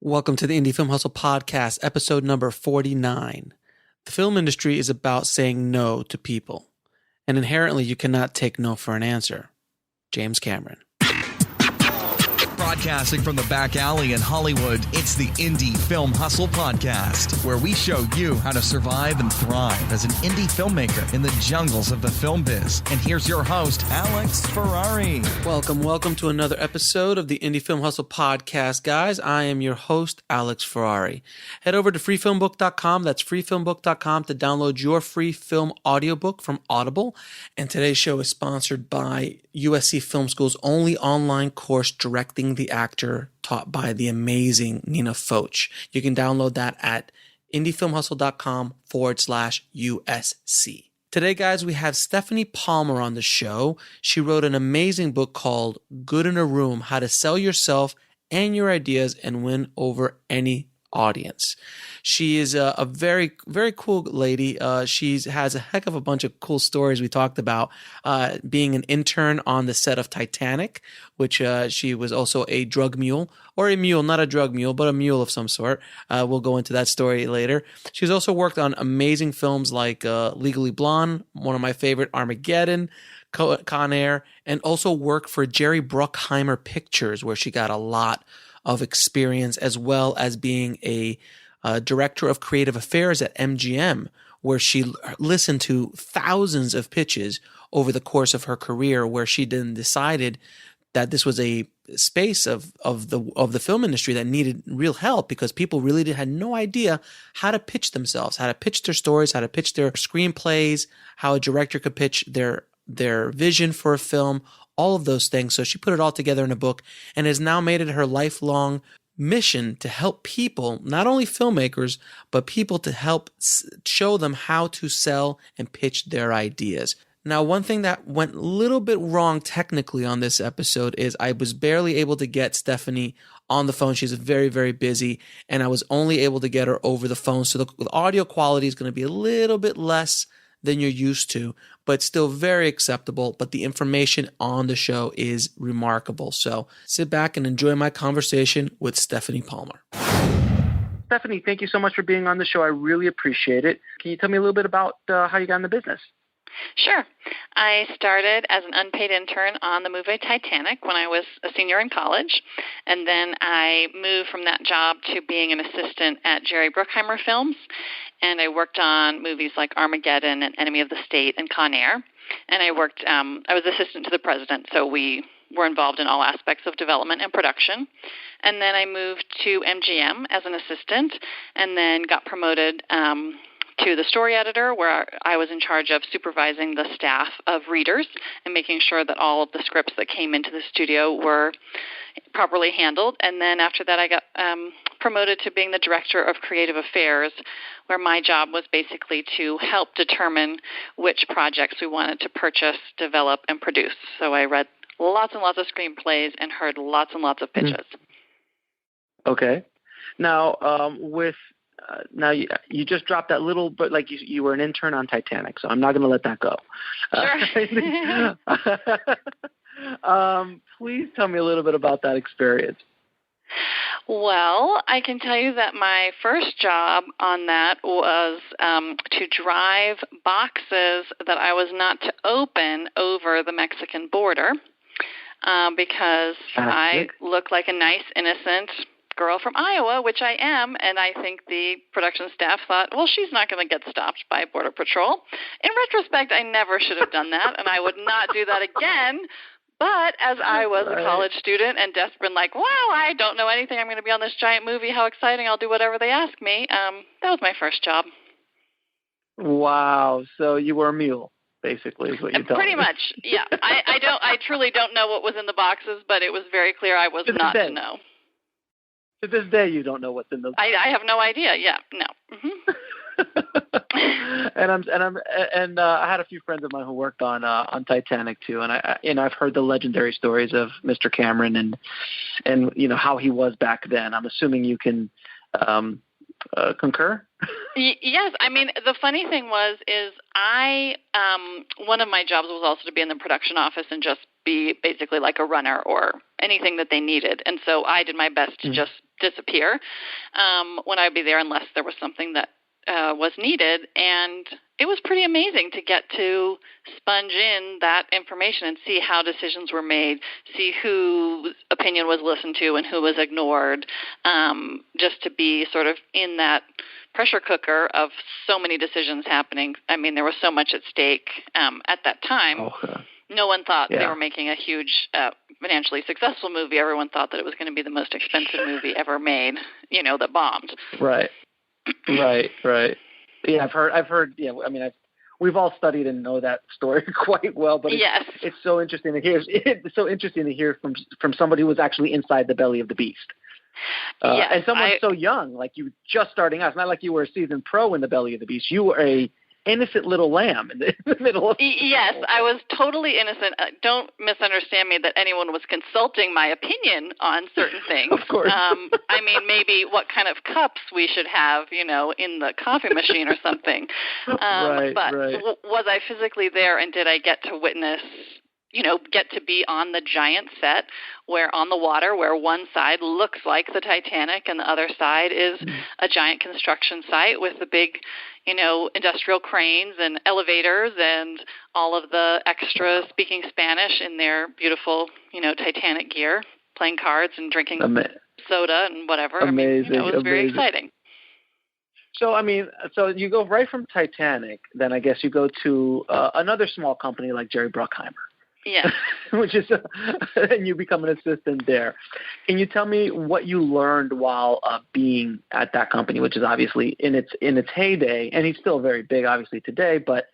Welcome to the Indie Film Hustle Podcast, episode number 49. The film industry is about saying no to people, and inherently you cannot take no for an answer. James Cameron. Broadcasting from the back alley in Hollywood, it's the Indie Film Hustle Podcast, where we show you how to survive and thrive as an indie filmmaker in the jungles of the film biz. And here's your host, Alex Ferrari. Welcome to another episode of the Indie Film Hustle Podcast, guys. I am your host, Alex Ferrari. Head over to freefilmbook.com. That's freefilmbook.com to download your free film audiobook from Audible. And today's show is sponsored by USC Film School's only online course, Directing the Actor, taught by the amazing Nina Foch. You can download that at indiefilmhustle.com/USC. Today, guys, we have Stephanie Palmer on the show. She wrote an amazing book called Good in a Room, How to Sell Yourself and Your Ideas and Win Over Any Audience. She is a very, very cool lady. She has a heck of a bunch of cool stories. We talked about being an intern on the set of Titanic, which she was also a drug mule, or a mule, not a drug mule, but a mule of some sort. We'll go into that story later. She's also worked on amazing films like Legally Blonde, one of my favorite, Armageddon, Con Air, and also worked for Jerry Bruckheimer Pictures, where she got a lot of experience, as well as being a director of creative affairs at MGM, where she listened to thousands of pitches over the course of her career, where she then decided that this was a space of the film industry that needed real help, because people really had no idea how to pitch themselves, how to pitch their stories, how to pitch their screenplays, how a director could pitch their vision for a film, all of those things. So she put it all together in a book and has now made it her lifelong mission to help people, not only filmmakers, but people to help show them how to sell and pitch their ideas. Now, one thing that went a little bit wrong technically on this episode is I was barely able to get Stephanie on the phone. She's very, very busy, and I was only able to get her over the phone. So the audio quality is going to be a little bit less than you're used to, but still very acceptable. But the information on the show is remarkable. So sit back and enjoy my conversation with Stephanie Palmer. Stephanie, thank you so much for being on the show. I really appreciate it. Can you tell me a little bit about how you got in the business? Sure. I started as an unpaid intern on the movie Titanic when I was a senior in college, and then I moved from that job to being an assistant at Jerry Bruckheimer Films, and I worked on movies like Armageddon and Enemy of the State and Con Air, and I was assistant to the president, so we were involved in all aspects of development and production. And then I moved to MGM as an assistant, and then got promoted to the story editor, where I was in charge of supervising the staff of readers and making sure that all of the scripts that came into the studio were properly handled. And then after that, I got promoted to being the director of creative affairs, where my job was basically to help determine which projects we wanted to purchase, develop, and produce. So I read lots and lots of screenplays and heard lots and lots of pitches. Okay. Now, now you just dropped that little, but like you were an intern on Titanic, so I'm not going to let that go. Sure. Please tell me a little bit about that experience. Well, I can tell you that my first job on that was to drive boxes that I was not to open over the Mexican border because I look like a nice, innocent girl from Iowa, which I am, and I think the production staff thought, well, she's not going to get stopped by Border Patrol. In retrospect, I never should have done that, and I would not do that again. But as I was a college student and desperate, like, wow, I don't know anything. I'm going to be on this giant movie. How exciting. I'll do whatever they ask me. That was my first job. Wow. So you were a mule, basically, is what you're telling me. Pretty much, yeah. I truly don't know what was in the boxes, but it was very clear I was not to know. To this day, you don't know what's in those. I have no idea. Yeah, no. Mm-hmm. and I had a few friends of mine who worked on Titanic too, and I've heard the legendary stories of Mr. Cameron and how he was back then. I'm assuming you can concur. Yes, I mean the funny thing is I one of my jobs was also to be in the production office and just be basically like a runner or anything that they needed. And so I did my best to just disappear when I would be there unless there was something that was needed. And it was pretty amazing to get to sponge in that information and see how decisions were made, see whose opinion was listened to and who was ignored, just to be sort of in that pressure cooker of so many decisions happening. I mean, there was so much at stake at that time. Okay. No one thought they were making a huge financially successful movie. Everyone thought that it was going to be the most expensive movie ever made, that bombed. Right. Yeah, I've heard. Yeah, I mean, we've all studied and know that story quite well. But it's so interesting to hear. It's so interesting to hear from somebody who was actually inside the belly of the beast. And someone so young, like you, just starting out. It's not like you were a seasoned pro in the belly of the beast. You were a innocent little lamb in the middle of. Yes, I was totally innocent. Don't misunderstand me that anyone was consulting my opinion on certain things. Of course. I mean, maybe what kind of cups we should have, in the coffee machine or something. But was I physically there, and did I get to witness, get to be on the giant set where on the water where one side looks like the Titanic and the other side is a giant construction site with the big, industrial cranes and elevators and all of the extras speaking Spanish in their beautiful, Titanic gear, playing cards and drinking soda and whatever. Amazing. I mean, it was very exciting. So, so you go right from Titanic, then I guess you go to another small company like Jerry Bruckheimer. Yeah. Which is, and you become an assistant there. Can you tell me what you learned while being at that company, which is obviously in its heyday, and he's still very big, obviously today. But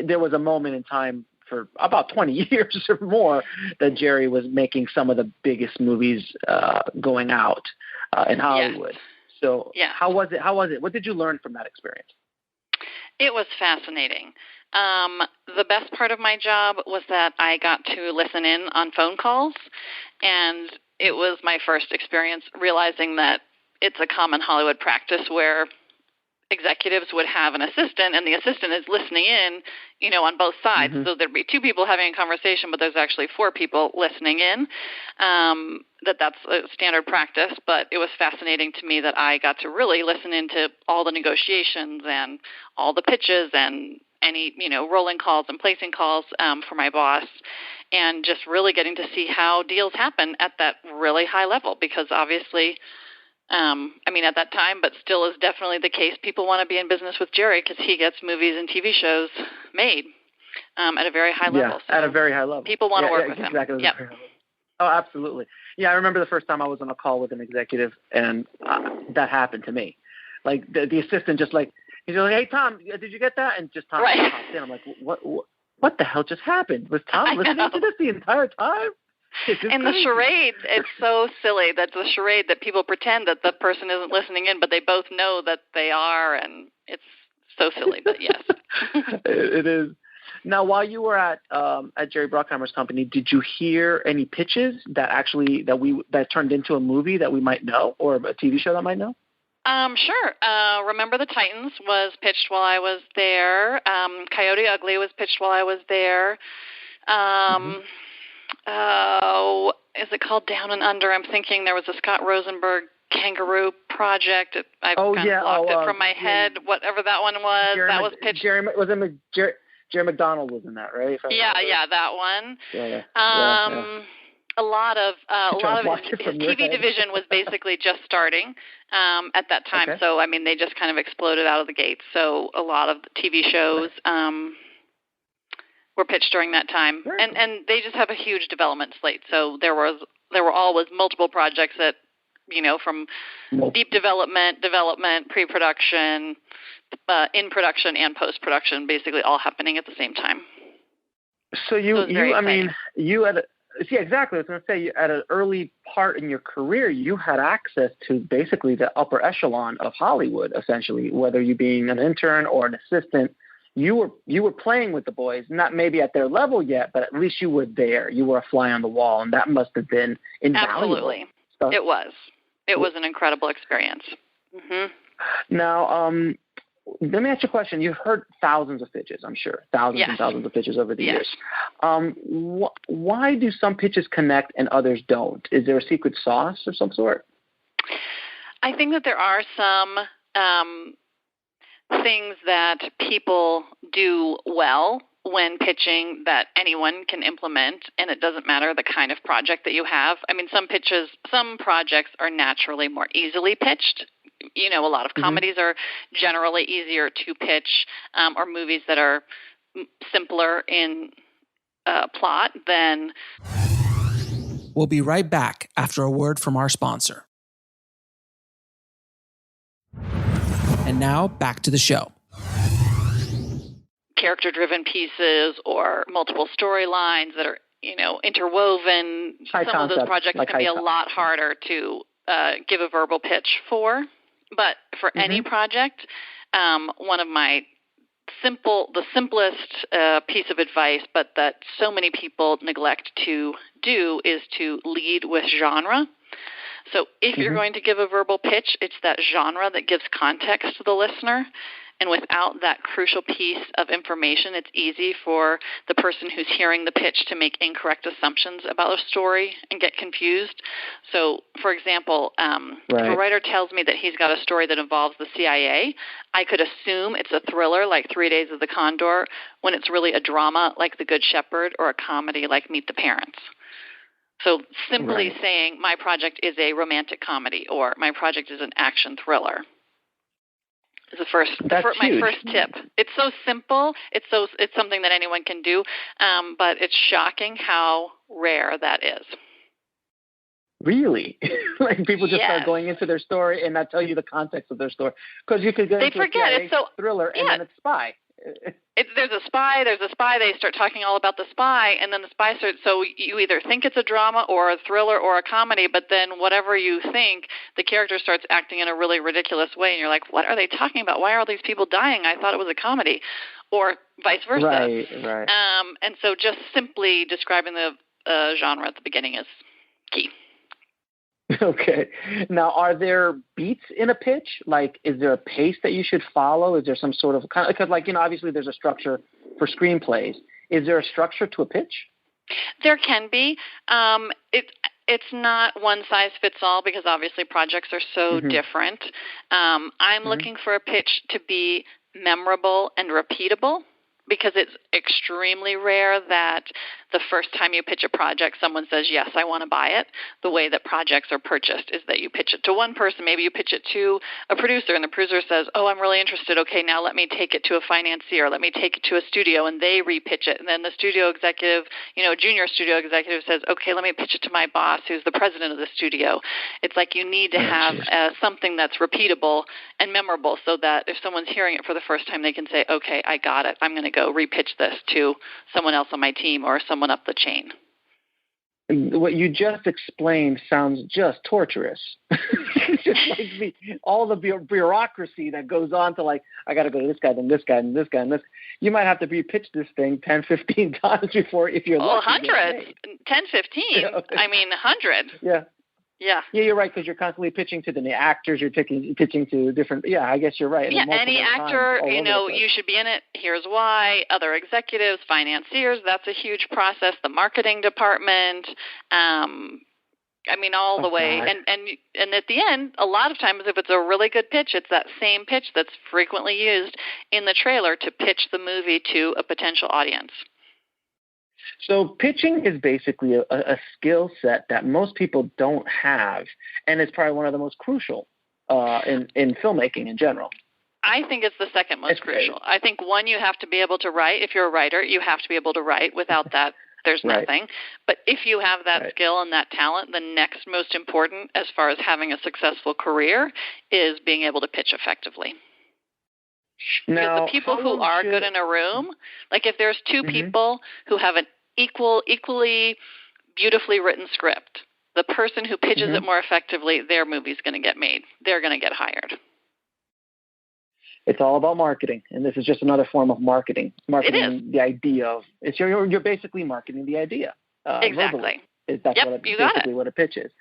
there was a moment in time for about 20 years or more that Jerry was making some of the biggest movies going out in Hollywood. Yeah. So, how was it? What did you learn from that experience? It was fascinating. The best part of my job was that I got to listen in on phone calls, and it was my first experience realizing that it's a common Hollywood practice where executives would have an assistant, and the assistant is listening in, on both sides. So there'd be two people having a conversation, but there's actually four people listening in. That's a standard practice, but it was fascinating to me that I got to really listen into all the negotiations and all the pitches and any, rolling calls and placing calls for my boss, and just really getting to see how deals happen at that really high level, because obviously, at that time, but still is definitely the case, people want to be in business with Jerry because he gets movies and TV shows made at a very high level. So at a very high level. People want to work with him. Exactly. Yep. Oh, absolutely. Yeah, I remember the first time I was on a call with an executive, and that happened to me. Like the assistant just like, he's like, "Hey, Tom, did you get that?" And just Tom pops in. I'm like, "What the hell just happened? Was Tom listening to this the entire time?" And the charade, it's so silly that the charade that people pretend that the person isn't listening in, but they both know that they are, and it's so silly, but yes. It is. Now, while you were at Jerry Bruckheimer's company, did you hear any pitches that turned into a movie that we might know, or a TV show that might know? Sure. Remember the Titans was pitched while I was there. Coyote Ugly was pitched while I was there. Is it called Down and Under? I'm thinking there was a Scott Rosenberg Kangaroo project. I've blocked it from my head. Whatever that one was, that was pitched. Jerry McDonald was in that, right? That one. A lot of his TV division was basically just starting at that time. Okay. So they just kind of exploded out of the gates. So a lot of the TV shows were pitched during that time, and they just have a huge development slate. So there were always multiple projects that, from deep development, pre-production, in production, and post-production, basically all happening at the same time. So you exactly. I was going to say, at an early part in your career, you had access to basically the upper echelon of Hollywood, essentially, whether you being an intern or an assistant. You were playing with the boys, not maybe at their level yet, but at least you were there. You were a fly on the wall, and that must have been invaluable. Absolutely. It was an incredible experience. Mm-hmm. Now, let me ask you a question. You've heard thousands of pitches, I'm sure, thousands and thousands of pitches over the years. Why do some pitches connect and others don't? Is there a secret sauce of some sort? I think that there are some things that people do well when pitching that anyone can implement, and it doesn't matter the kind of project that you have. I mean, some projects are naturally more easily pitched. You know, a lot of comedies are generally easier to pitch, or movies that are simpler in plot than. We'll be right back after a word from our sponsor. And now back to the show. Character-driven pieces or multiple storylines that are, you know, interwoven. Some of those projects can be a lot harder to give a verbal pitch for. But for any project, one of my the simplest piece of advice, but that so many people neglect to do, is to lead with genre. So if you're going to give a verbal pitch, it's that genre that gives context to the listener. And without that crucial piece of information, it's easy for the person who's hearing the pitch to make incorrect assumptions about a story and get confused. So, for example, if a writer tells me that he's got a story that involves the CIA, I could assume it's a thriller like 3 Days of the Condor, when it's really a drama like The Good Shepherd or a comedy like Meet the Parents. So simply saying my project is a romantic comedy or my project is an action thriller is my first tip. It's so simple. It's something that anyone can do, but it's shocking how rare that is. Really? Like people just start going into their story and not tell you the context of their story, because you could go into a CIA thriller and then it's spy. There's a spy. They start talking all about the spy, and then the spy starts. So you either think it's a drama or a thriller or a comedy, but then whatever you think, the character starts acting in a really ridiculous way, and you're like, "What are they talking about? Why are all these people dying? I thought it was a comedy," or vice versa. Right. And so just simply describing the genre at the beginning is key. Okay. Now, are there beats in a pitch? Like, is there a pace that you should follow? Is there some sort of because, like, you know, obviously there's a structure for screenplays. Is there a structure to a pitch? There can be. It's not one size fits all because obviously projects are so different. I'm looking for a pitch to be memorable and repeatable, because it's extremely rare that the first time you pitch a project, someone says, yes, I want to buy it. The way that projects are purchased is that you pitch it to one person. Maybe you pitch it to a producer, and the producer says, oh, I'm really interested. Okay, now let me take it to a financier. Let me take it to a studio, and they repitch it. And then the studio executive, junior studio executive says, okay, let me pitch it to my boss, who's the president of the studio. It's like you need to have something that's repeatable and memorable so that if someone's hearing it for the first time, they can say, okay, I got it. I'm going to go repitch this to someone else on my team or someone up the chain. What you just explained sounds just torturous. Just like all the bureaucracy that goes on to, like, I got to go to this guy, then this guy, and this guy, and this. You might have to repitch this thing 10, 15 times before, if you're lucky. 100. 10, 15. I mean, 100. Yeah, you're right, because you're constantly pitching to the actors. You're pitching to different. Yeah, I guess you're right. Yeah, any actor, you should be in it. Here's why. Other executives, financiers. That's a huge process. The marketing department. All the way. And at the end, a lot of times, if it's a really good pitch, it's that same pitch that's frequently used in the trailer to pitch the movie to a potential audience. So pitching is basically a skill set that most people don't have, and it's probably one of the most crucial in filmmaking in general. I think it's the second most crucial. I think, one, you have to be able to write. If you're a writer, you have to be able to write. Without that, there's nothing. But if you have that skill and that talent, the next most important, as far as having a successful career, is being able to pitch effectively. Now, because the people who are good in a room, like if there's two people who have an equally beautifully written script, the person who pitches it more effectively, their movie's going to get made. They're going to get hired. It's all about marketing, and this is just another form of marketing. Marketing it is. The idea of it's you're basically marketing the idea. Exactly. That's basically what a pitch is.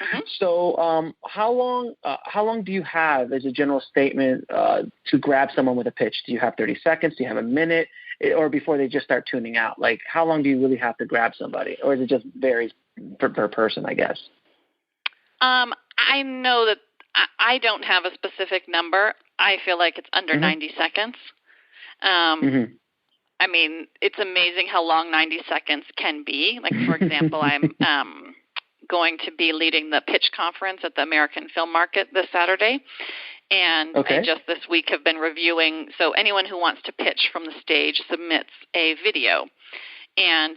Mm-hmm. So how long do you have as a general statement to grab someone with a pitch? Do you have 30 seconds? Do you have a minute? Or before they just start tuning out? Like, how long do you really have to grab somebody? Or is it just varies per person, I guess? I know that I don't have a specific number. I feel like it's under 90 seconds. I mean, it's amazing how long 90 seconds can be. Like, for example, I'm going to be leading the pitch conference at the American Film Market this Saturday. And I just this week have been reviewing. So anyone who wants to pitch from the stage submits a video and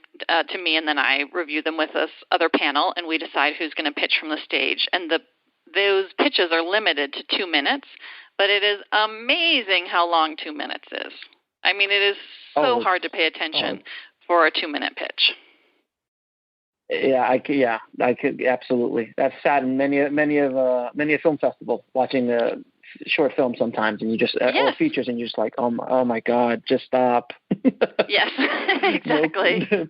to me, and then I review them with this other panel, and we decide who's going to pitch from the stage. And those pitches are limited to 2 minutes, but it is amazing how long 2 minutes is. I mean, it is so hard to pay attention for a 2-minute pitch. Yeah, I could absolutely. That's sad in many a film festival, watching a short film sometimes, and you just or features, and you're just like, oh my God, just stop. Yes, exactly. No,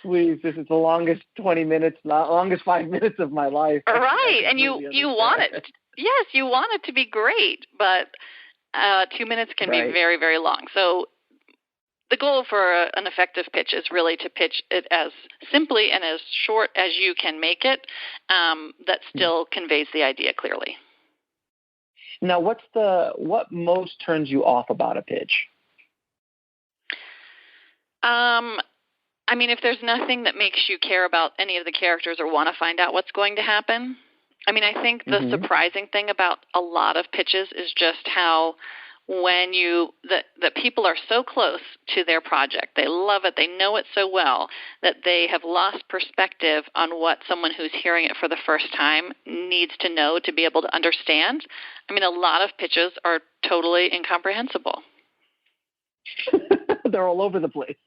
please, this is the longest 20 minutes, longest 5 minutes of my life. Right, and you want it. Yes, you want it to be great, but 2 minutes can be very, very long. So the goal for an effective pitch is really to pitch it as simply and as short as you can make it, that still conveys the idea clearly. Now, what most turns you off about a pitch? I mean, if there's nothing that makes you care about any of the characters or want to find out what's going to happen. I mean, I think the surprising thing about a lot of pitches is just how when that people are so close to their project, they love it, they know it so well, that they have lost perspective on what someone who's hearing it for the first time needs to know to be able to understand. I mean, a lot of pitches are totally incomprehensible. They're all over the place.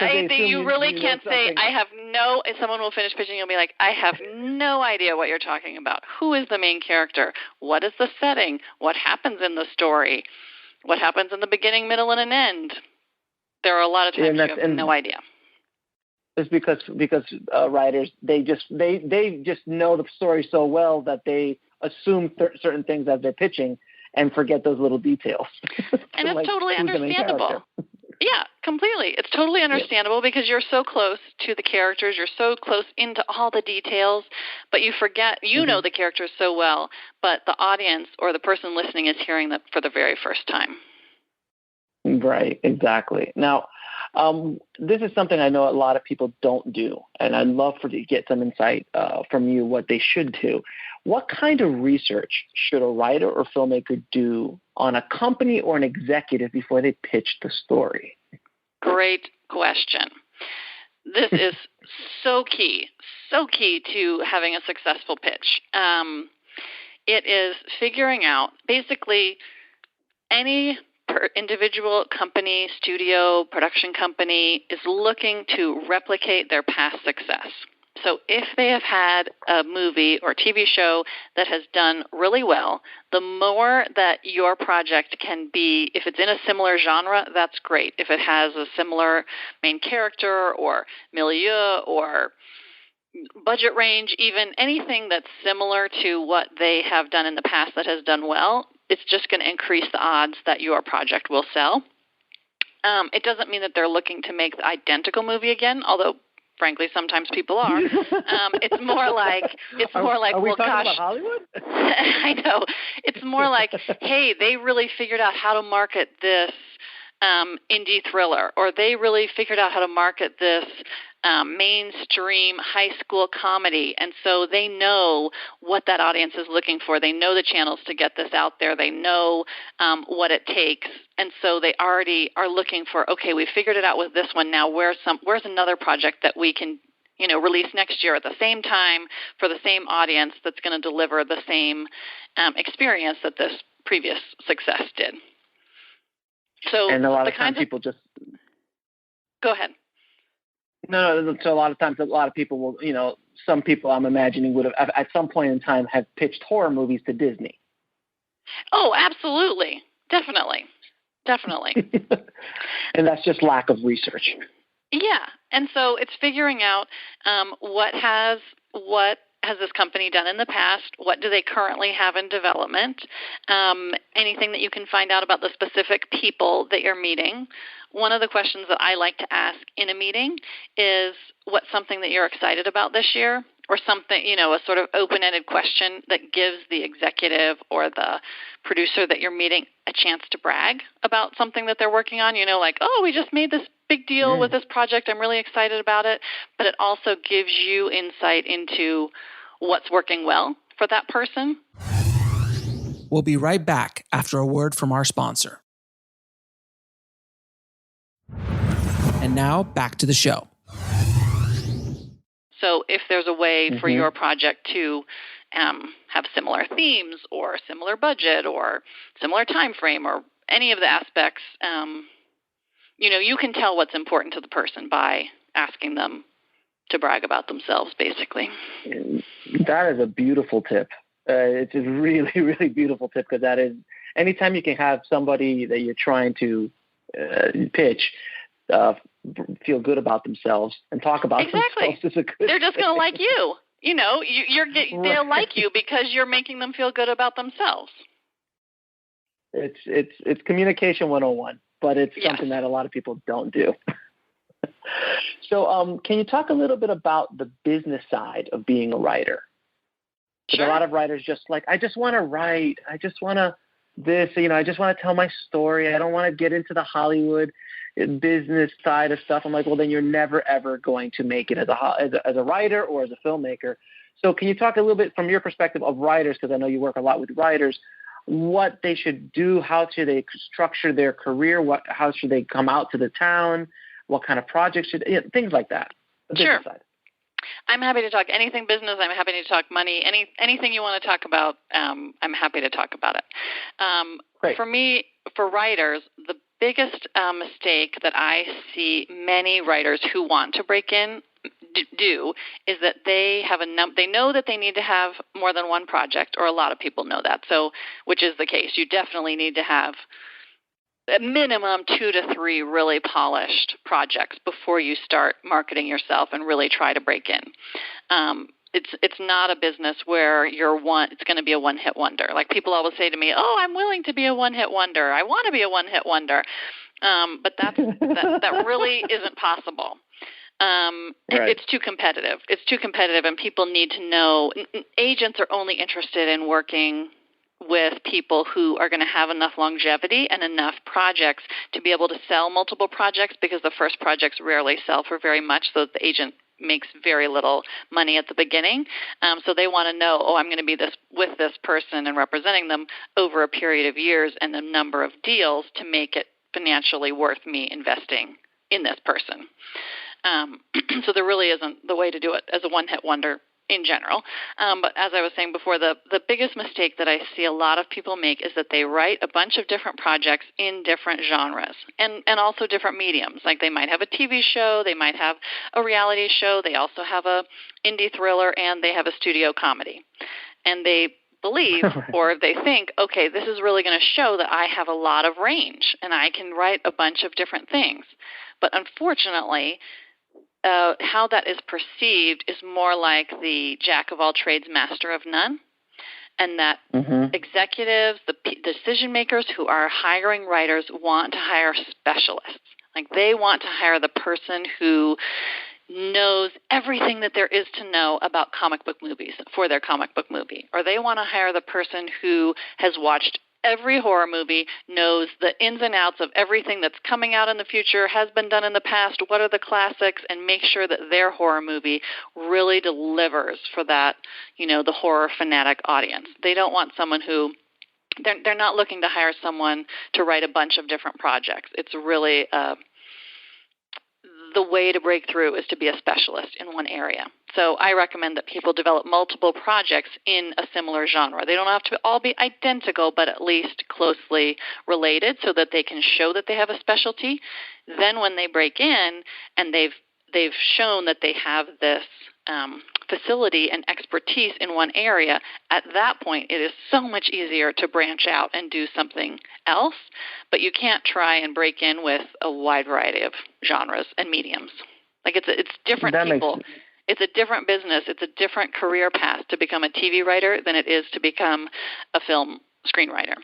You really can't say, if someone will finish pitching, you'll be like, I have no idea what you're talking about. Who is the main character? What is the setting? What happens in the story? What happens in the beginning, middle, and an end? There are a lot of times you have no idea. It's because writers, they just know the story so well that they assume certain things as they're pitching and forget those little details. And it's totally understandable. Yeah, completely. It's totally understandable because you're so close to the characters, you're so close into all the details, but you forget, know the characters so well, but the audience or the person listening is hearing that for the very first time. Right, exactly. Now, this is something I know a lot of people don't do, and I'd love to get some insight from you what they should do. What kind of research should a writer or filmmaker do on a company or an executive before they pitch the story? Great question. This is so key to having a successful pitch. It is figuring out basically any individual company, studio, production company is looking to replicate their past success. So if they have had a movie or TV show that has done really well, the more that your project can be, if it's in a similar genre, that's great. If it has a similar main character or milieu or budget range, even anything that's similar to what they have done in the past that has done well, it's just going to increase the odds that your project will sell. It doesn't mean that they're looking to make the identical movie again, although frankly, sometimes people are. It's more like, are we well, talking gosh, about Hollywood? I know. It's more like, hey, they really figured out how to market this indie thriller, or they really figured out how to market this mainstream high school comedy, and so they know what that audience is looking for. They know the channels to get this out there. They know what it takes, and so they already are looking for, okay, we figured it out with this one. Now where's another project that we can release next year at the same time for the same audience that's going to deliver the same experience that this previous success did. So and a lot of times people just go ahead. No. So a lot of times, a lot of people will, some people I'm imagining would have at some point in time have pitched horror movies to Disney. Oh, absolutely. Definitely. And that's just lack of research. Yeah. And so it's figuring out what has this company done in the past? What do they currently have in development? Anything that you can find out about the specific people that you're meeting. One of the questions that I like to ask in a meeting is, what's something that you're excited about this year? Or something, a sort of open-ended question that gives the executive or the producer that you're meeting a chance to brag about something that they're working on. Like, oh, we just made this big deal with this project. I'm really excited about it. But it also gives you insight into what's working well for that person. We'll be right back after a word from our sponsor. And now back to the show. So if there's a way for your project to have similar themes or similar budget or similar time frame or any of the aspects, you can tell what's important to the person by asking them to brag about themselves, basically. That is a beautiful tip. It's a really, really beautiful tip, because that is, anytime you can have somebody that you're trying to pitch feel good about themselves and talk about themselves is a good They're just going to like you. They'll like you because you're making them feel good about themselves. It's communication 101, but it's something that a lot of people don't do. So can you talk a little bit about the business side of being a writer? Sure. A lot of writers just like, I just want to write. I just want to I just want to tell my story. I don't want to get into the Hollywood business side of stuff. I'm like, well, then you're never, ever going to make it as a writer or as a filmmaker. So can you talk a little bit from your perspective of writers, because I know you work a lot with writers, what they should do, how should they structure their career, how should they come out to the town, what kind of projects things like that. Sure. Side. I'm happy to talk anything business. I'm happy to talk money. Anything you want to talk about, I'm happy to talk about it. Great. For me, for writers, the biggest mistake that I see many writers who want to break in do is that they have they know that they need to have more than one project, or a lot of people know that. So, which is the case. You definitely need to have a minimum 2 to 3 really polished projects before you start marketing yourself and really try to break in. It's not a business where it's going to be a one-hit wonder. Like, people always say to me, "Oh, I'm willing to be a one-hit wonder. I want to be a one-hit wonder," but that really isn't possible. Right. It's too competitive. It's too competitive, and people need to know. Agents are only interested in working with people who are going to have enough longevity and enough projects to be able to sell multiple projects, because the first projects rarely sell for very much, so the agent makes very little money at the beginning. So they want to know, I'm going to be with this person and representing them over a period of years and the number of deals to make it financially worth me investing in this person. So there really isn't the way to do it as a one-hit wonder in general. But as I was saying before, the biggest mistake that I see a lot of people make is that they write a bunch of different projects in different genres and also different mediums. Like, they might have a TV show, they might have a reality show, they also have a indie thriller, and they have a studio comedy. And they believe or they think, okay, this is really going to show that I have a lot of range and I can write a bunch of different things. But unfortunately, how that is perceived is more like the jack of all trades, master of none, and that executives, the decision makers who are hiring writers, want to hire specialists. Like, they want to hire the person who knows everything that there is to know about comic book movies for their comic book movie, or they want to hire the person who has watched every horror movie, knows the ins and outs of everything that's coming out in the future, has been done in the past, what are the classics, and make sure that their horror movie really delivers for that, the horror fanatic audience. They don't want someone who, they're not looking to hire someone to write a bunch of different projects. It's really the way to break through is to be a specialist in one area. So I recommend that people develop multiple projects in a similar genre. They don't have to all be identical, but at least closely related, so that they can show that they have a specialty. Then when they break in and they've shown that they have this facility and expertise in one area, at that point it is so much easier to branch out and do something else. But you can't try and break in with a wide variety of genres and mediums. Like, it's different people. It's a different business. It's a different career path to become a TV writer than it is to become a film screenwriter.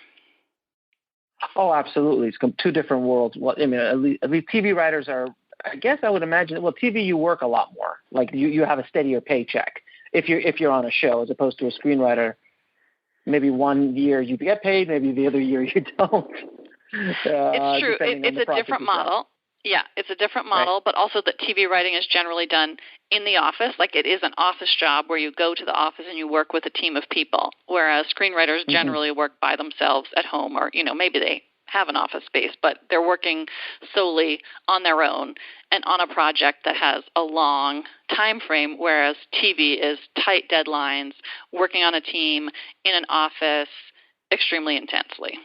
Oh, absolutely. It's two different worlds. Well, I mean, at least TV writers are, I guess I would imagine, well, TV, you work a lot more. Like you have a steadier paycheck if you're on a show, as opposed to a screenwriter. Maybe one year you get paid, maybe the other year you don't. It's true. It's a different model. Yeah, it's a different model, right. But also that TV writing is generally done in the office. Like it is an office job where you go to the office and you work with a team of people, whereas screenwriters generally work by themselves at home, or, maybe they have an office space, but they're working solely on their own and on a project that has a long time frame, whereas TV is tight deadlines, working on a team in an office extremely intensely.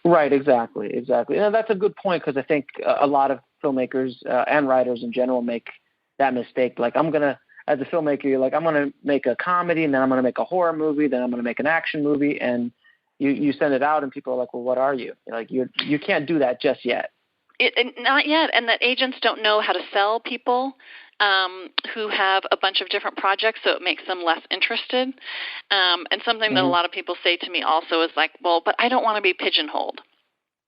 Right, exactly. And that's a good point, because I think a lot of filmmakers and writers in general make that mistake. Like, as a filmmaker, you're like, I'm going to make a comedy, and then I'm going to make a horror movie, then I'm going to make an action movie, and you send it out, and people are like, well, what are you? You're like, you can't do that just yet. Not yet, and that agents don't know how to sell people who have a bunch of different projects, so it makes them less interested. And something that a lot of people say to me also is like, well, but I don't want to be pigeonholed.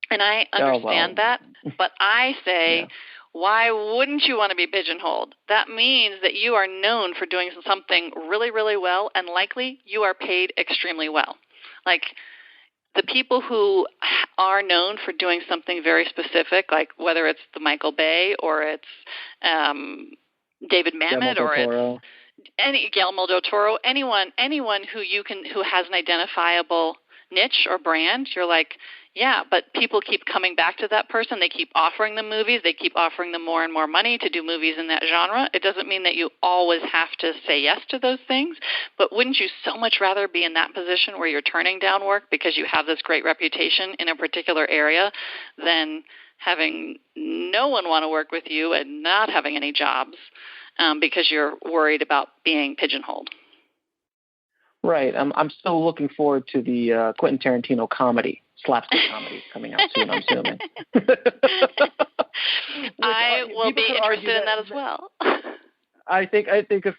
And I understand that, but I say, why wouldn't you want to be pigeonholed? That means that you are known for doing something really, really well, and likely you are paid extremely well. Like, the people who are known for doing something very specific, like whether it's the Michael Bay or it's David Mamet or it's Guillermo del Toro, anyone who has an identifiable niche or brand, you're like, yeah, but people keep coming back to that person. They keep offering them movies. They keep offering them more and more money to do movies in that genre. It doesn't mean that you always have to say yes to those things, but wouldn't you so much rather be in that position where you're turning down work because you have this great reputation in a particular area than having no one want to work with you and not having any jobs because you're worried about being pigeonholed? Right. I'm still looking forward to the Quentin Tarantino comedy, slapstick comedy, coming out soon, I'm assuming. I will be interested in that as well. I think if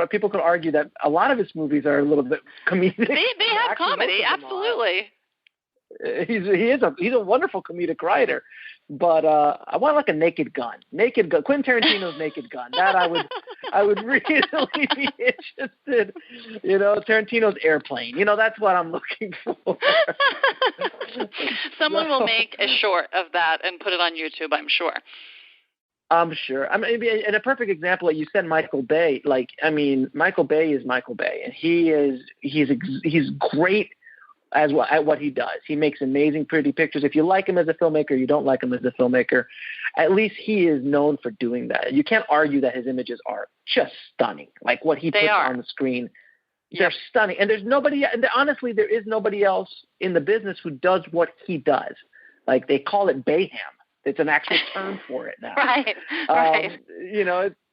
people could argue that a lot of his movies are a little bit comedic. They have comedy, absolutely. He's a wonderful comedic writer, but I want like a Naked Gun. Quentin Tarantino's Naked Gun. That I would really be interested. Tarantino's Airplane. That's what I'm looking for. Someone will make a short of that and put it on YouTube, I'm sure. I'm sure. I mean, and a perfect example, you said Michael Bay. Michael Bay is Michael Bay, and he's great at what he does. He makes amazing, pretty pictures. If you like him as a filmmaker, you don't like him as a filmmaker, at least he is known for doing that. You can't argue that his images are just stunning. Like what he puts on the screen, they're stunning. And honestly, there is nobody else in the business who does what he does. Like they call it Bayham. It's an actual term for it now. Right.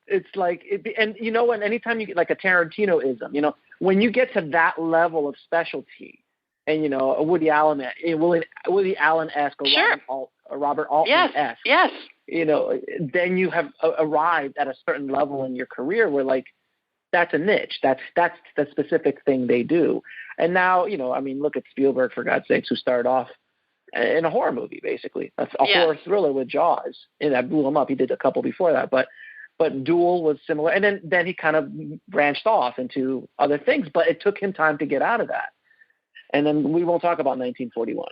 It's like, and when anytime you get like a Tarantino-ism, when you get to that level of specialty, and a Woody Allen-esque or Robert Altman-esque, yes, then you have arrived at a certain level in your career where like that's a niche, that's the specific thing they do. And now look at Spielberg, for God's sakes, who started off in a horror movie basically. That's a horror thriller with Jaws, and that blew him up. He did a couple before that, but Duel was similar, and then he kind of branched off into other things. But it took him time to get out of that. And then we won't talk about 1941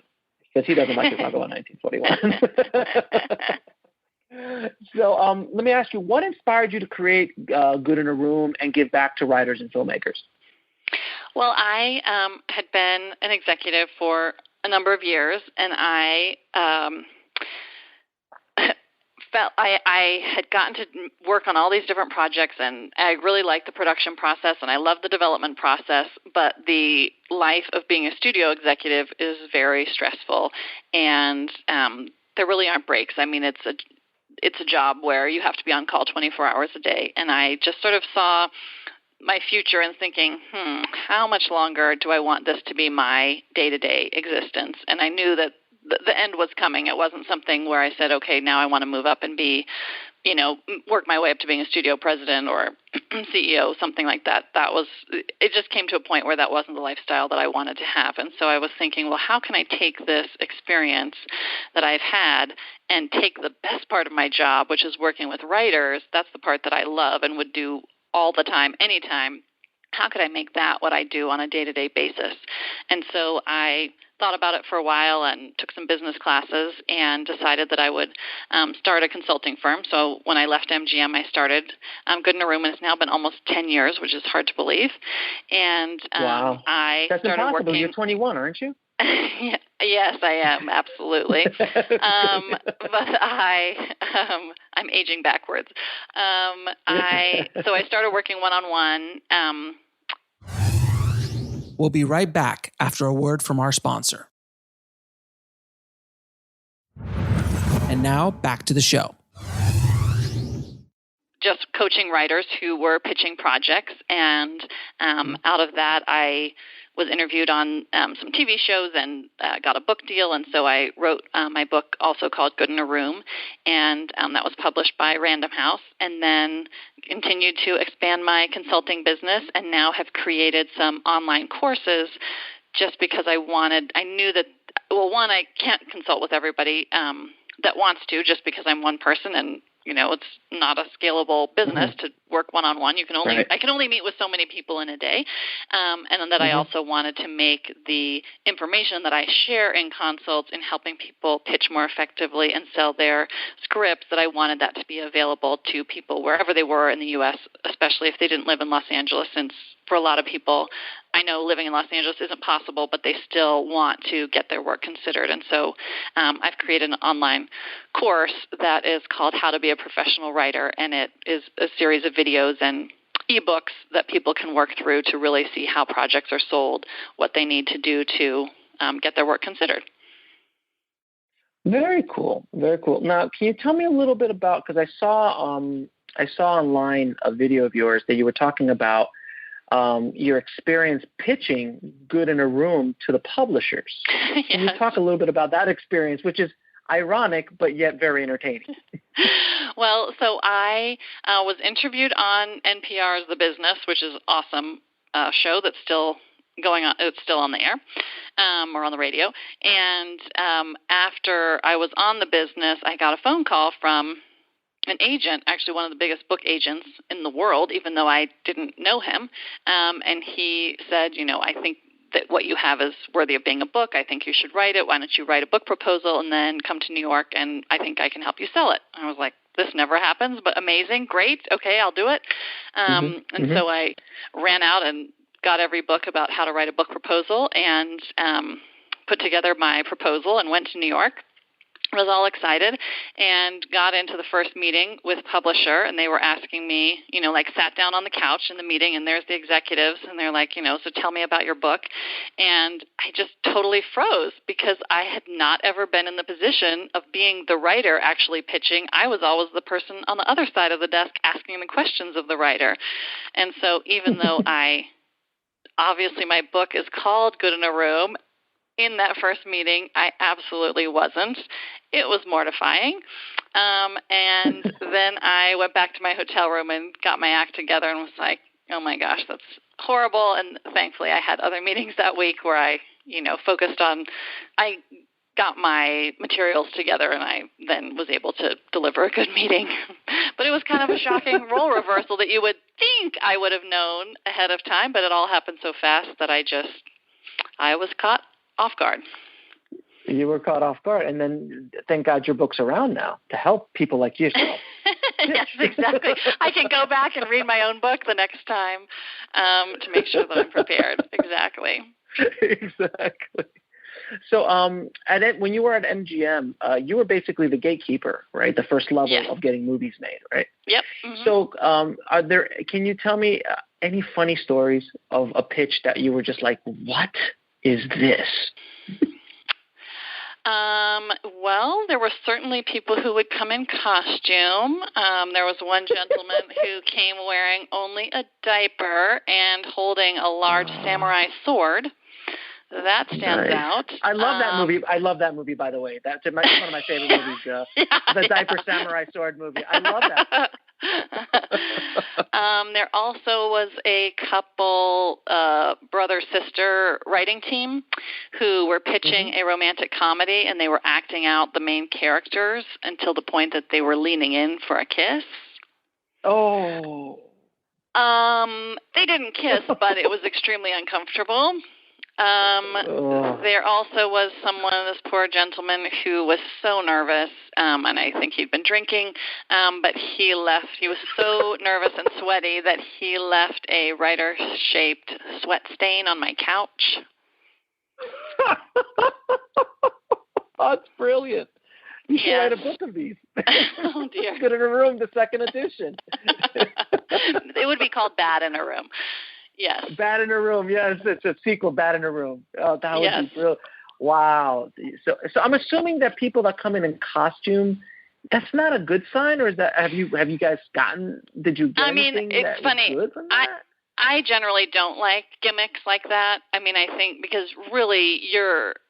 because he doesn't like to talk about 1941. So let me ask you, what inspired you to create Good in a Room and give back to writers and filmmakers? Well, I had been an executive for a number of years, and I felt I had gotten to work on all these different projects, and I really liked the production process, and I loved the development process, but the life of being a studio executive is very stressful, and there really aren't breaks. I mean, it's a job where you have to be on call 24 hours a day, and I just sort of saw my future and thinking, how much longer do I want this to be my day-to-day existence? And I knew that the end was coming. It wasn't something where I said, okay, now I want to move up and be work my way up to being a studio president or CEO, something like that. It just came to a point where that wasn't the lifestyle that I wanted to have. And so I was thinking, well, how can I take this experience that I've had and take the best part of my job, which is working with writers? That's the part that I love and would do all the time, anytime. How could I make that what I do on a day-to-day basis? And so I thought about it for a while and took some business classes and decided that I would start a consulting firm. So when I left MGM, I started Good in a Room, and it's now been almost 10 years, which is hard to believe. And wow. I That's started impossible. working. You're 21, aren't you? Yes, I am, absolutely. But I'm aging backwards. So I started working one-on-one. We'll be right back after a word from our sponsor. And now back to the show. Just coaching writers who were pitching projects, and out of that I was interviewed on some TV shows and got a book deal, and so I wrote my book also called Good in a Room, and that was published by Random House, and then continued to expand my consulting business, and now have created some online courses just because I knew that, well, one, I can't consult with everybody that wants to just because I'm one person, and it's not a scalable business to work one-on-one. I can only meet with so many people in a day. And then that I also wanted to make the information that I share in consults in helping people pitch more effectively and sell their scripts, that I wanted that to be available to people wherever they were in the U.S., especially if they didn't live in Los Angeles, since for a lot of people, I know living in Los Angeles isn't possible, but they still want to get their work considered. And so I've created an online course that is called How to Be a Professional Writer, and it is a series of videos and ebooks that people can work through to really see how projects are sold, what they need to do to get their work considered. Very cool. Very cool. Now, can you tell me a little bit about, because I saw online a video of yours that you were talking about your experience pitching Good in a Room to the publishers. Yes. Can you talk a little bit about that experience, which is ironic but yet very entertaining? Well, so I was interviewed on NPR's The Business, which is an awesome show that's still going on. It's still on the air or on the radio. And after I was on The Business, I got a phone call from an agent, actually one of the biggest book agents in the world, even though I didn't know him. And he said, I think that what you have is worthy of being a book. I think you should write it. Why don't you write a book proposal and then come to New York, and I think I can help you sell it. I was like, this never happens, but amazing. Great. Okay, I'll do it. So I ran out and got every book about how to write a book proposal and put together my proposal and went to New York. Was all excited and got into the first meeting with publisher, and they were asking me, sat down on the couch in the meeting, and there's the executives, and they're like, so tell me about your book. And I just totally froze because I had not ever been in the position of being the writer actually pitching. I was always the person on the other side of the desk asking the questions of the writer. And so even though obviously my book is called Good in a Room, in that first meeting, I absolutely wasn't. It was mortifying. And then I went back to my hotel room and got my act together and was like, oh my gosh, that's horrible. And thankfully I had other meetings that week where I, focused on, I got my materials together and I then was able to deliver a good meeting. But it was kind of a shocking role reversal that you would think I would have known ahead of time, but it all happened so fast that I was caught off guard. You were caught off guard, and then thank God your book's around now to help people like yourself. Yes, exactly. I can go back and read my own book the next time to make sure that I'm prepared. Exactly. Exactly. So when you were at MGM, you were basically the gatekeeper, right? The first level of getting movies made, right? Yep. So can you tell me any funny stories of a pitch that you were just like, what is this? Well, there were certainly people who would come in costume. There was one gentleman who came wearing only a diaper and holding a large samurai sword That stands out. I love that movie. I love that movie, by the way. That's one of my favorite movies. The Diaper Samurai Sword movie. I love that. There also was a couple brother-sister writing team who were pitching a romantic comedy, and they were acting out the main characters until the point that they were leaning in for a kiss. Oh. They didn't kiss, but it was extremely uncomfortable. There also was this poor gentleman who was so nervous, and I think he'd been drinking, but he left. He was so nervous and sweaty that he left a writer-shaped sweat stain on my couch. That's brilliant. You should write a book of these. Oh, dear. Good in a Room, the second edition. It would be called Bad in a Room. Yes. Bad in a Room. Yes, it's a sequel, Bad in a Room. Oh, that would be brilliant. Wow. So I'm assuming that people that come in costume, that's not a good sign, or is that have you guys gotten? Did you get anything it's funny. good from that? I generally don't like gimmicks like that. I mean, I think because really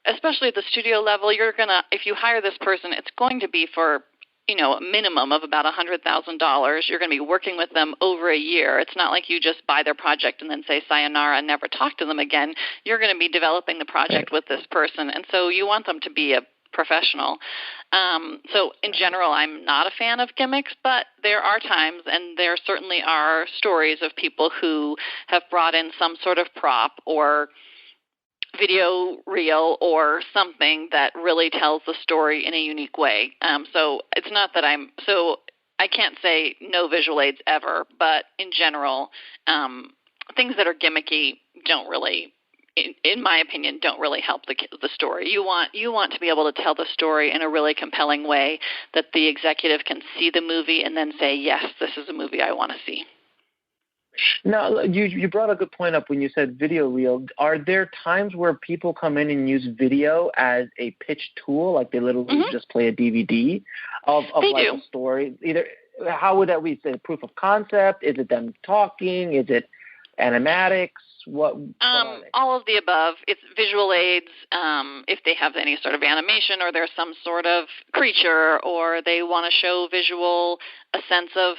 especially at the studio level, if you hire this person, it's going to be for, a minimum of about $100,000. You're going to be working with them over a year. It's not like you just buy their project and then say sayonara and never talk to them again. You're going to be developing the project with this person, and so you want them to be a professional. So in general, I'm not a fan of gimmicks, but there are times, and there certainly are stories of people who have brought in some sort of prop or video reel or something that really tells the story in a unique way. So it's not that I can't say no visual aids ever, but in general, things that are gimmicky don't really, in my opinion, don't really help the story. You want to be able to tell the story in a really compelling way that the executive can see the movie and then say, yes, this is a movie I want to see. Now, you brought a good point up when you said video reel. Are there times where people come in and use video as a pitch tool, like they literally just play a DVD of like a story? Either how would that be? Is it proof of concept? Is it them talking? Is it animatics? What all of the above. It's visual aids, if they have any sort of animation or there's some sort of creature or they want to show a sense of,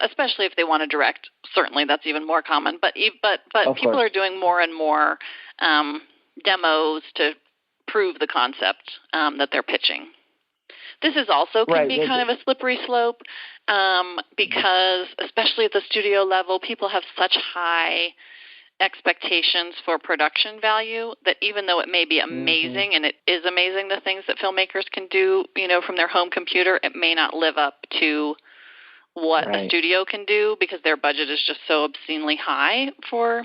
especially if they want to direct, certainly that's even more common. But people are doing more and more demos to prove the concept that they're pitching. This is also can be kind of a slippery slope because, especially at the studio level, people have such high expectations for production value that even though it may be amazing, and it is amazing the things that filmmakers can do, from their home computer, it may not live up to what a studio can do because their budget is just so obscenely high for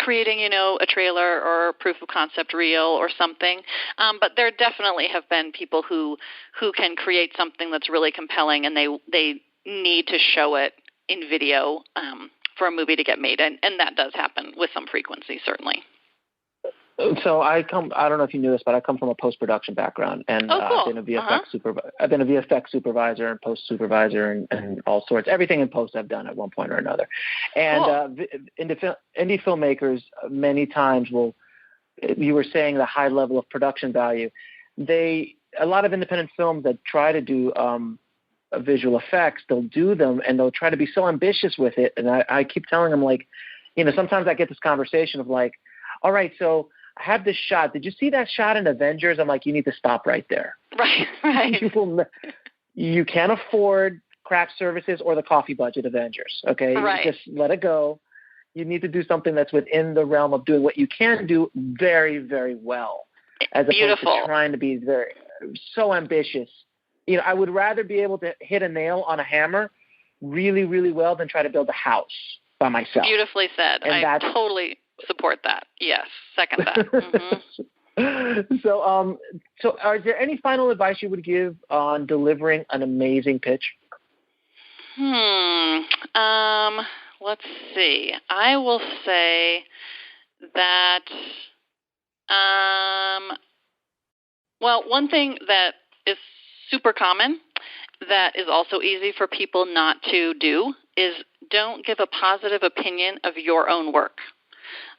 creating, a trailer or a proof of concept reel or something. But there definitely have been people who can create something that's really compelling and they need to show it in video for a movie to get made, and that does happen with some frequency, certainly. So I don't know if you knew this, but I come from a post-production background, and cool. I've been a VFX supervisor and post supervisor and all sorts. Everything in post I've done at one point or another. And indie filmmakers many times you were saying the high level of production value. A lot of independent films that try to do visual effects, they'll do them and they'll try to be so ambitious with it. And I keep telling them, like, sometimes I get this conversation of like, all right, so I have this shot. Did you see that shot in Avengers? I'm like, you need to stop right there. Right. You can't afford craft services or the coffee budget Avengers. Okay. Right. Just let it go. You need to do something that's within the realm of doing what you can do very, very well, as opposed to trying to be so ambitious. I would rather be able to hit a nail on a hammer really, really well than try to build a house by myself. Beautifully said. And I totally support that. Yes. Second that. So is there any final advice you would give on delivering an amazing pitch? Let's see. I will say that, one thing that is super common that is also easy for people not to do is don't give a positive opinion of your own work.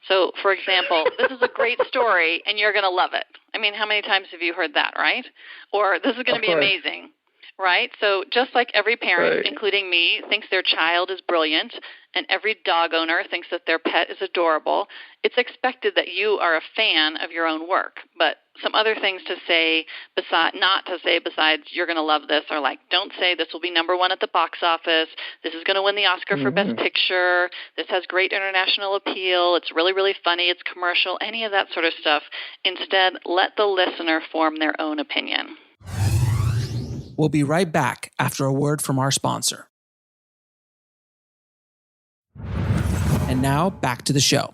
So, for example, this is a great story and you're going to love it. I mean, how many times have you heard that, right? Or this is going to be amazing, right? So just like every parent, including me, thinks their child is brilliant and every dog owner thinks that their pet is adorable, it's expected that you are a fan of your own work. But some other things to say, not to say besides you're going to love this, or like don't say this will be number one at the box office, this is going to win the Oscar for Best Picture, this has great international appeal, it's really, really funny, it's commercial, any of that sort of stuff. Instead, let the listener form their own opinion. We'll be right back after a word from our sponsor. And now back to the show.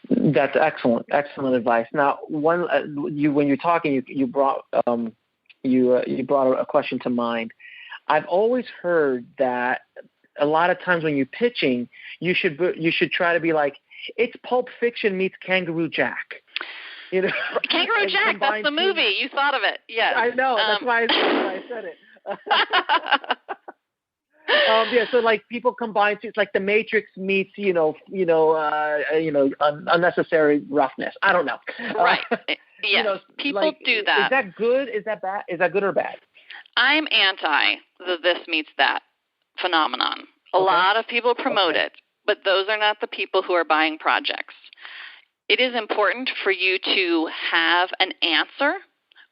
That's excellent advice. Now, when you're talking, you brought a question to mind. I've always heard that a lot of times when you're pitching, you should try to be like, it's Pulp Fiction meets Kangaroo Jack. You know, Kangaroo Jack. That's the movie. You thought of it. Yes. I know. That's why I said it. So like people combine it's like The Matrix meets unnecessary roughness. I don't know. Right. Yes. People do that. Is that good? Is that bad? Is that good or bad? I'm anti the this meets that phenomenon. A lot of people promote it, but those are not the people who are buying projects. It is important for you to have an answer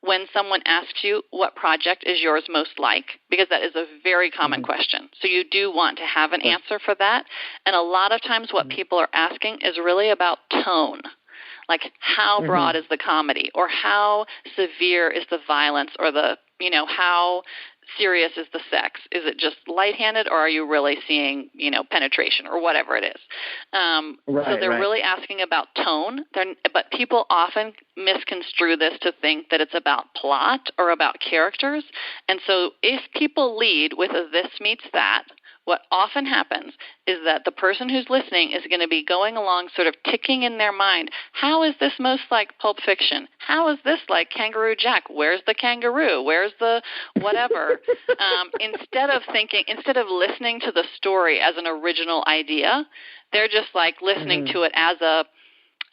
when someone asks you what project is yours most like, because that is a very common question. So you do want to have an answer for that. And a lot of times what people are asking is really about tone. Like how broad is the comedy, or how severe is the violence, or how serious is the sex? Is it just lightheaded, or are you really seeing, penetration or whatever it is? So they're really asking about tone. But people often misconstrue this to think that it's about plot or about characters. And so if people lead with a this meets that, what often happens is that the person who's listening is going to be going along sort of ticking in their mind, how is this most like Pulp Fiction? How is this like Kangaroo Jack? Where's the kangaroo? Where's the whatever? Instead of listening to the story as an original idea, they're just like listening to it as a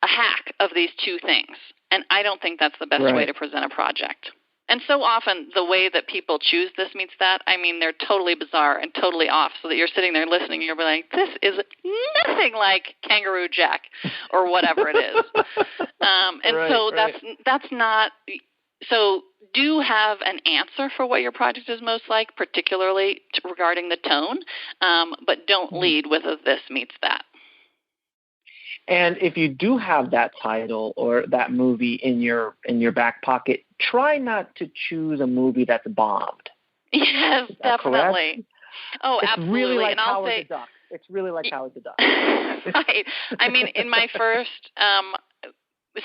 hack of these two things. And I don't think that's the best way to present a project. And so often the way that people choose this meets that, I mean, they're totally bizarre and totally off, so that you're sitting there listening and you're like, this is nothing like Kangaroo Jack or whatever it is. That's not – so do have an answer for what your project is most like, particularly regarding the tone, but don't lead with a this meets that. And if you do have that title or that movie in your back pocket, try not to choose a movie that's bombed. Yes, definitely. Correct? Oh, it's absolutely. Really like and I'll Howard say, the Duck. It's really like Howard the Duck. Right. I mean, in my first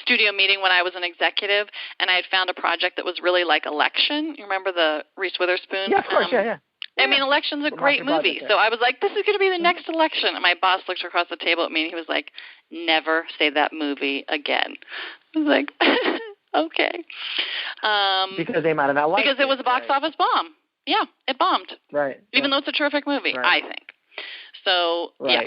studio meeting when I was an executive, and I had found a project that was really like Election. You remember the Reese Witherspoon? Yeah, of course, yeah. I mean, Election's a great movie. So I was like, this is going to be the next Election. And my boss looked across the table at me, and he was like, never say that movie again. I was like, okay. Because they might have not liked it. Because it was a box office bomb. Yeah, it bombed. Right. Even though it's a terrific movie, I think. So, yeah.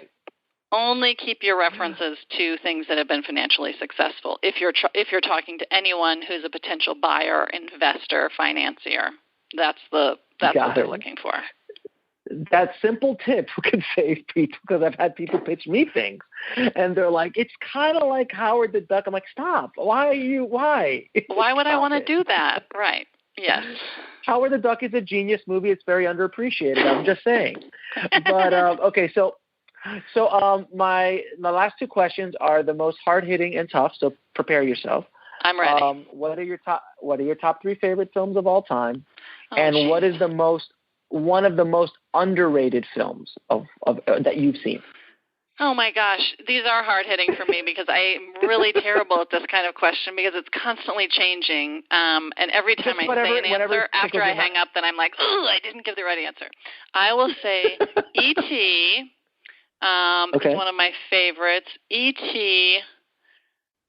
Only keep your references to things that have been financially successful. If you're talking to anyone who's a potential buyer, investor, financier, that's what they're looking for. That simple tip could save people, because I've had people pitch me things, and they're like, it's kind of like Howard the Duck. I'm like, stop. Why? Why would I want to do that? Right. Yes. Howard the Duck is a genius movie. It's very underappreciated. I'm just saying. But, okay, so my last two questions are the most hard-hitting and tough, so prepare yourself. I'm ready. What are your top three favorite films of all time? And what is one of the most underrated films of that you've seen? Oh my gosh, these are hard hitting for me because I'm really terrible at this kind of question because it's constantly changing. And every time I say an answer after I hang up, then I'm like, oh, I didn't give the right answer. I will say E.T. is one of my favorites. E.T.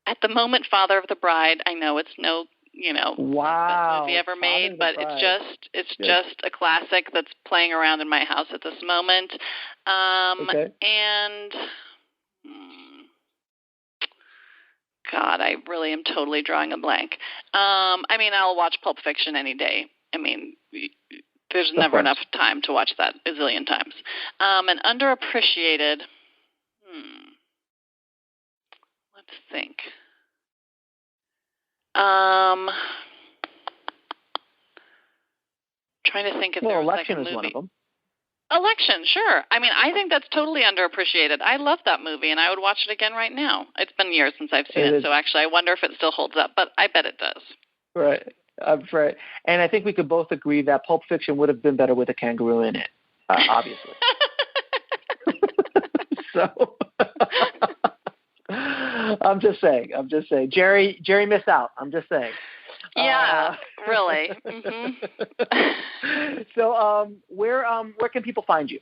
at the moment, Father of the Bride. I know it's no. Best movie ever made, but it's just a classic that's playing around in my house at this moment. And God, I really am totally drawing a blank. I mean, I'll watch Pulp Fiction any day. I mean, there's never enough time to watch that a zillion times. And underappreciated, let's think. Trying to think if there was like a movie. Election is one of them. Election, sure. I mean, I think that's totally underappreciated. I love that movie, and I would watch it again right now. It's been years since I've seen it, so actually I wonder if it still holds up, but I bet it does. Right. Right. And I think we could both agree that Pulp Fiction would have been better with a kangaroo in it, obviously. So I'm just saying. Jerry missed out. I'm just saying. Yeah, really. Mm-hmm. So where can people find you?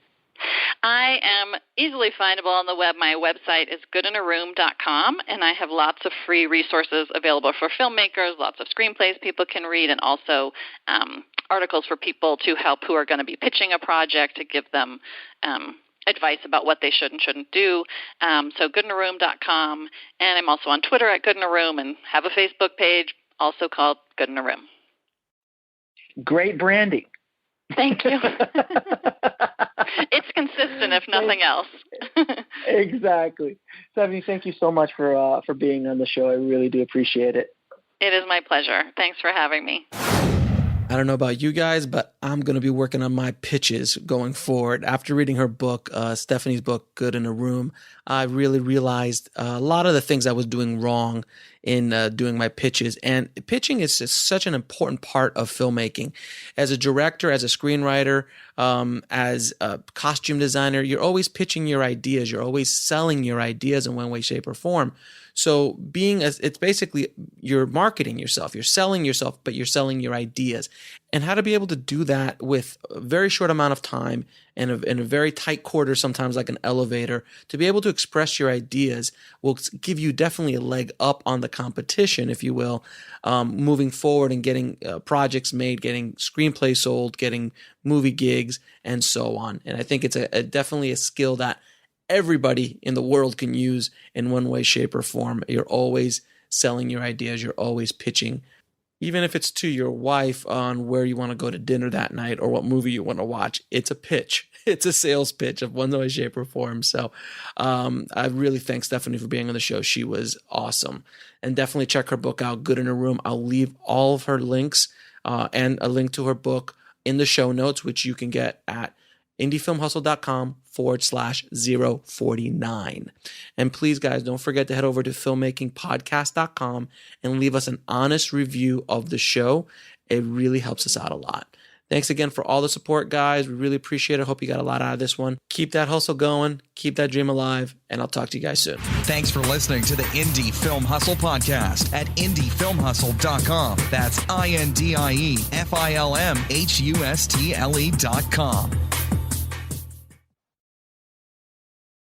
I am easily findable on the web. My website is goodinaroom.com, and I have lots of free resources available for filmmakers, lots of screenplays people can read, and also articles for people to help who are going to be pitching a project, to give them advice about what they should and shouldn't do. So goodinaroom.com, and I'm also on Twitter at goodinaroom and have a Facebook page also called Good in a Room. Great branding. Thank you. It's consistent, if nothing else. Exactly. Stephanie, thank you so much for being on the show. I really do appreciate it. It is my pleasure. Thanks for having me. I don't know about you guys, but I'm going to be working on my pitches going forward. After reading her book, Stephanie's book, Good in a Room, I really realized a lot of the things I was doing wrong in doing my pitches. And pitching is just such an important part of filmmaking. As a director, as a screenwriter, as a costume designer, you're always pitching your ideas. You're always selling your ideas in one way, shape, or form. So it's basically you're marketing yourself, you're selling yourself, but you're selling your ideas. And how to be able to do that with a very short amount of time and in a very tight quarter, sometimes like an elevator, to be able to express your ideas will give you definitely a leg up on the competition, if you will, moving forward and getting projects made, getting screenplays sold, getting movie gigs, and so on. And I think it's definitely a skill that everybody in the world can use in one way, shape, or form. You're always selling your ideas. You're always pitching, even if it's to your wife on where you want to go to dinner that night or what movie you want to watch. It's a pitch. It's a sales pitch of one way, shape, or form. So I really thank Stephanie for being on the show. She was awesome. And definitely check her book out, Good in a Room. I'll leave all of her links and a link to her book in the show notes, which you can get at indiefilmhustle.com/049. And please, guys, don't forget to head over to filmmakingpodcast.com and leave us an honest review of the show. It really helps us out a lot. Thanks again for all the support, guys. We really appreciate it. Hope you got a lot out of this one. Keep that hustle going. Keep that dream alive. And I'll talk to you guys soon. Thanks for listening to the Indie Film Hustle podcast at indiefilmhustle.com. That's INDIEFILMHUSTLE.com.